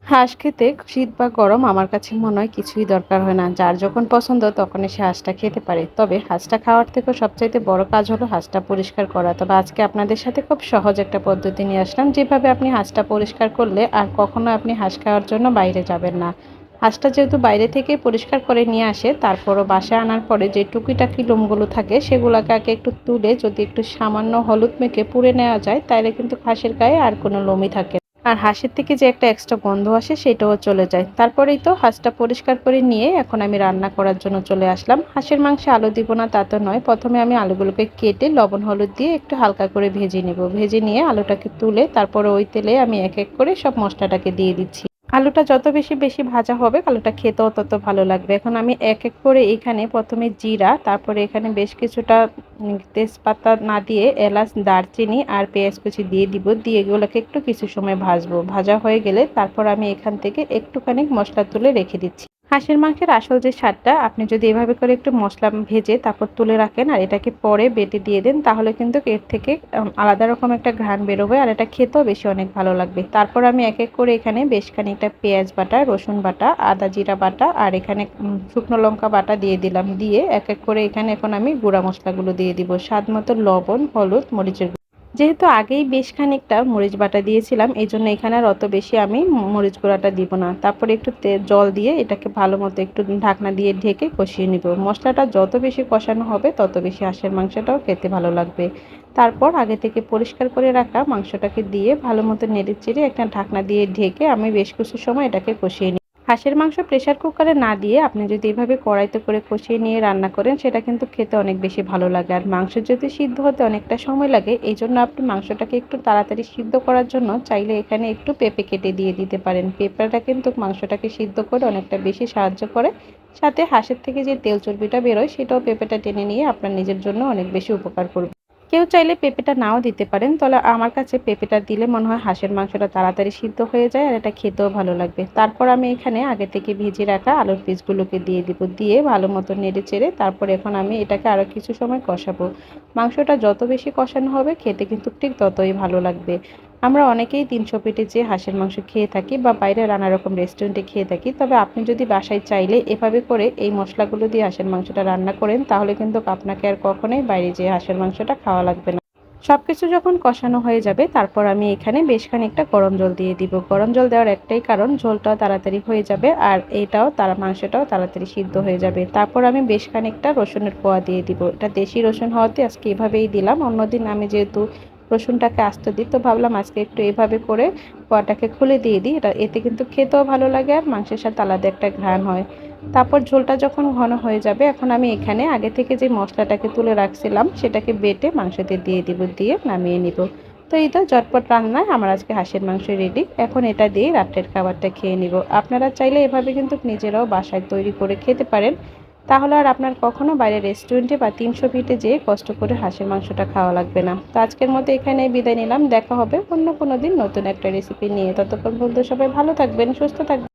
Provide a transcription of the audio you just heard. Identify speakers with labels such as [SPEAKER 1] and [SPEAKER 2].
[SPEAKER 1] হাঁস খেতে শীত বা গরম আমার কাছে মনে হয় কিছুই দরকার হয় না। যার যখন পছন্দ তখনই সে হাঁসটা খেতে পারে। তবে হাঁসটা খাওয়ার থেকেও সবচাইতে বড় কাজ হলো হাঁসটা পরিষ্কার করা। তবে আজকে আপনাদের সাথে খুব সহজ একটা পদ্ধতি নিয়ে আসলাম, যেভাবে আপনি হাঁসটা পরিষ্কার করলে আর কখনো আপনি হাঁস খাওয়ার জন্য বাইরে যাবেন না। হাঁসটা যেহেতু বাইরে থেকেই পরিষ্কার করে নিয়ে আসে, তারপরও বাসায় আনার পরে যে টুকিটাকি লোমগুলো থাকে সেগুলোকে আগে একটু তুলে যদি একটু সামান্য হলুদ মেখে পুড়ে নেওয়া যায়, তাহলে কিন্তু হাঁসের গায়ে আর কোনো লোমই থাকে না। আর হাঁসের থেকে যে একটা এক্সট্রা গন্ধ আসে সেটাও চলে যায়। তারপরেই তো হাঁসটা পরিষ্কার করে নিয়ে এখন আমি রান্না করার জন্য চলে আসলাম। হাঁসের মাংসে আলু দিব না তা তো নয়। প্রথমে আমি আলুগুলোকে কেটে লবণ হলুদ দিয়ে একটু হালকা করে ভেজে নেব। ভেজে নিয়ে আলুটাকে তুলে তারপরে ওই তেলে আমি এক এক করে সব মশলাটাকে দিয়ে দিচ্ছি। আলুটা যত বেশি ভাজা হবে আলুটা খেতেও তত ভালো লাগবে। এখন আমি এক এক করে এখানে প্রথমে জিরা, তারপরে এখানে বেশ কিছুটা তেজপাতা না দিয়ে এলাচ, দারচিনি আর পেঁয়াজ কুচি দিয়ে দিব। দিয়ে এগুলোকে একটু কিছু সময় ভাজবো। ভাজা হয়ে গেলে তারপর আমি এখান থেকে একটুখানি মশলা তুলে রেখে দিচ্ছি। হাঁসের মাংসের আসল যে স্বাদটা, আপনি যদি এভাবে করে একটু মশলা ভেজে তারপর তুলে রাখেন আর এটাকে পরে বেটে দিয়ে দেন, তাহলে কিন্তু এর থেকে আলাদা রকম একটা ঘ্রাণ বেরোবে আর এটা খেতেও বেশি অনেক ভালো লাগবে। তারপর আমি এক এক করে এখানে বেশ খানিকটা পেঁয়াজ বাটা, রসুন বাটা, আদা জিরা বাটা আর এখানে শুকনো লঙ্কা বাটা দিয়ে দিলাম। দিয়ে এক এক করে এখানে এখন আমি গুঁড়া মশলাগুলো দিয়ে দিব। স্বাদ মতো লবণ, হলুদ, মরিচের গুঁড়ো। যেহেতু আগেই বেশ খানিকটা মরিচ বাটা দিয়েছিলাম, এই জন্য এখানে আর অত বেশি আমি মরিচ গুঁড়াটা দিব না। তারপরে একটু জল দিয়ে এটাকে ভালো মতো একটু ঢাকনা দিয়ে ঢেকে কষিয়ে নিব। মশলাটা যত বেশি কষানো হবে তত বেশি হাঁসের মাংসটাও খেতে ভালো লাগবে। তারপর আগে থেকে পরিষ্কার করে রাখা মাংসটাকে দিয়ে ভালো মতো নেড়ে চেড়ে একটা ঢাকনা দিয়ে ঢেকে আমি বেশ কিছু সময় এটাকে কষিয়ে নিই। হাঁসের মাংস প্রেসার কুকারে না দিয়ে আপনি যদি এভাবে কড়াইতে করে কষিয়ে নিয়ে রান্না করেন, সেটা কিন্তু খেতে অনেক বেশি ভালো লাগে। আর মাংস যদি সিদ্ধ হতে অনেকটা সময় লাগে, এই জন্য আপনি মাংসটাকে একটু তাড়াতাড়ি সিদ্ধ করার জন্য চাইলে এখানে একটু পেঁপে কেটে দিয়ে দিতে পারেন। পেঁপেটা কিন্তু মাংসটাকে সিদ্ধ করে অনেকটা বেশি সাহায্য করে। সাথে হাঁসের থেকে যে তেল চর্বিটা বেরোয় সেটাও পেঁপেটা টেনে নিয়ে আপনার নিজের জন্য অনেক বেশি উপকার করবে। কেউ চাইলে পেঁপেটা নাও দিতে পারেন, তবে আমার কাছে পেঁপেটা দিলে মনে হয় হাঁসের মাংসটা তাড়াতাড়ি সিদ্ধ হয়ে যায় আর এটা খেতেও ভালো লাগবে। তারপর আমি এখানে আগে থেকে ভেজে রাখা আলুর পিসগুলোকে দিয়ে দিব। দিয়ে ভালো মতো নেড়ে চেড়ে তারপর এখন আমি এটাকে আরও কিছু সময় কষাবো। মাংসটা যত বেশি কষানো হবে খেতে কিন্তু ঠিক ততই ভালো লাগবে। আমরা অনেকেই ৩০০ পেটে যেয়ে হাঁসের মাংস খেয়ে থাকি বা বাইরে নানা রকম রেস্টুরেন্টে খেয়ে থাকি। তবে আপনি যদি বাসায় চাইলে এভাবে করে এই মশলাগুলো দিয়ে হাঁসের মাংসটা রান্না করেন, তাহলে কিন্তু আপনাকে আর কখনোই বাইরে যেয়ে হাঁসের মাংসটা খাওয়া লাগবে না। সবকিছু যখন কষানো হয়ে যাবে তারপর আমি এখানে বেশ খানিকটা গরম জল দিয়ে দিব। গরম জল দেওয়ার একটাই কারণ, ঝোলটাও তাড়াতাড়ি হয়ে যাবে আর এটাও মাংসটাও তাড়াতাড়ি সিদ্ধ হয়ে যাবে। তারপর আমি বেশ খানিকটা রসুনের কোয়া দিয়ে দিব। এটা দেশি রসুন হওয়াতে আজকে এভাবেই দিলাম। অন্যদিন আমি যেহেতু রসুনটাকে আস্ত দিই, তো ভাবলাম আজকে একটু এভাবে করে কোয়াটাকে খুলে দিয়ে দিই। এতে কিন্তু খেতেও ভালো লাগে আর মাংসের সাথে আলাদা একটা ঘ্রাণ হয়। তারপর ঝোলটা যখন ঘন হয়ে যাবে, এখন আমি এখানে আগে থেকে যে মশলাটাকে তুলে রাখছিলাম সেটাকে বেটে মাংসতে দিয়ে দিব। দিয়ে নামিয়ে নিব। তো এই তো ঝটপট রান্নায় আমার আজকে হাঁসের মাংস রেডি। এখন এটা দিয়ে রাত্রের খাবারটা খেয়ে নিব। আপনারা চাইলে এভাবে কিন্তু নিজেরাও বাসায় তৈরি করে খেতে পারেন। তাহলে আর আপনার কখনো বাইরে রেস্টুরেন্টে বা ৩০০ ফিটে যেয়ে কষ্ট করে হাঁসের মাংসটা খাওয়া লাগবে না। তো আজকের মতো এখানেই বিদায় নিলাম। দেখা হবে অন্য কোনো দিন নতুন একটা রেসিপি নিয়ে। ততক্ষণ পর্যন্ত সবাই ভালো থাকবেন, সুস্থ থাকবেন।